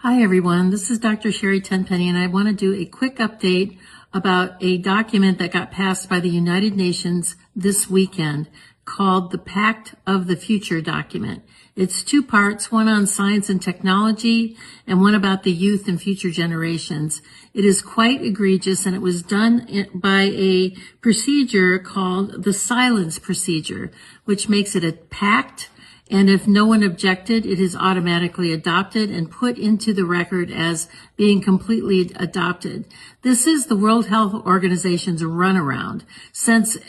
Hi everyone, this is Dr. Sherry Tenpenny, and I want to do a quick update about a document that got passed by the United Nations this weekend called the Pact of the Future document. It's two parts, one on science and technology and one about the youth and future generations. It is quite egregious, and it was done by a procedure called the silence procedure, which makes it a pact. And if no one objected, it is automatically adopted and put into the record as being completely adopted. This is the World Health Organization's runaround,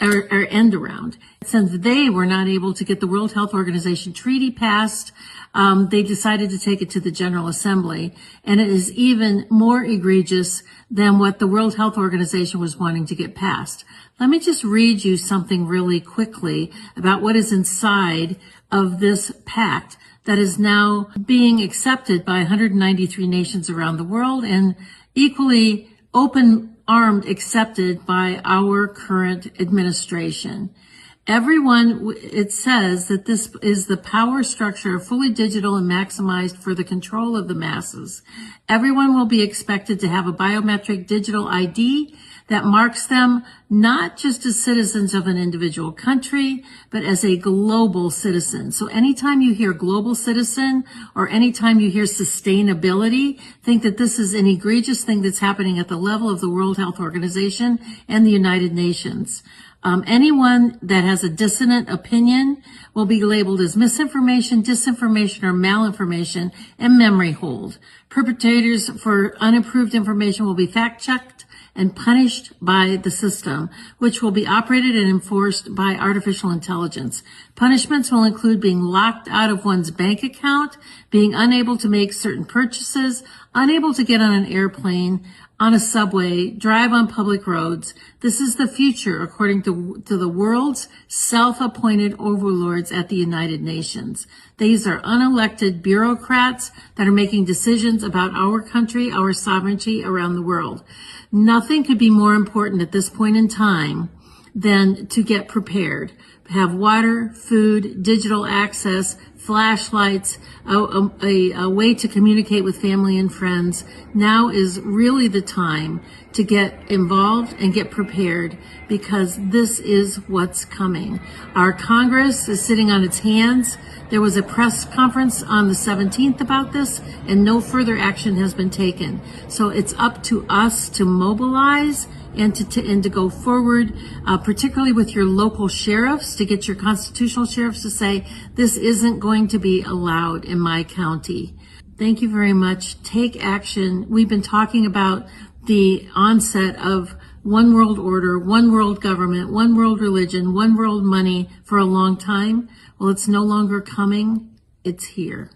or end around. Since they were not able to get the World Health Organization treaty passed, they decided to take it to the General Assembly. And it is even more egregious than what the World Health Organization was wanting to get passed. Let me just read you something really quickly about what is inside of this pact that is now being accepted by 193 nations around the world and equally open-armed accepted by our current administration. It says that this is the power structure, fully digital and maximized for the control of the masses. Everyone will be expected to have a biometric digital ID that marks them not just as citizens of an individual country, but as a global citizen. So anytime you hear global citizen or anytime you hear sustainability, think that this is an egregious thing that's happening at the level of the World Health Organization and the United Nations. Anyone that has a dissonant opinion will be labeled as misinformation, disinformation, or malinformation and memory hold. Perpetrators for unapproved information will be fact-checked and punished by the system, which will be operated and enforced by artificial intelligence. Punishments will include being locked out of one's bank account, being unable to make certain purchases, unable to get on an airplane, on a subway, drive on public roads. This is the future, according to the world's self-appointed overlords at the United Nations. These are unelected bureaucrats that are making decisions about our country, our sovereignty around the world. Nothing could be more important at this point in time than to get prepared. Have water, food, digital access, flashlights, a way to communicate with family and friends. Now is really the time to get involved and get prepared, because this is what's coming. Our Congress is sitting on its hands. There was a press conference on the 17th about this, and no further action has been taken. So it's up to us to mobilize and to go forward, particularly with your local sheriffs, to get your constitutional sheriffs to say, this isn't going to be allowed in my county. Thank you very much. Take action. We've been talking about the onset of one world order, one world government, one world religion, one world money for a long time. Well, it's no longer coming. It's here.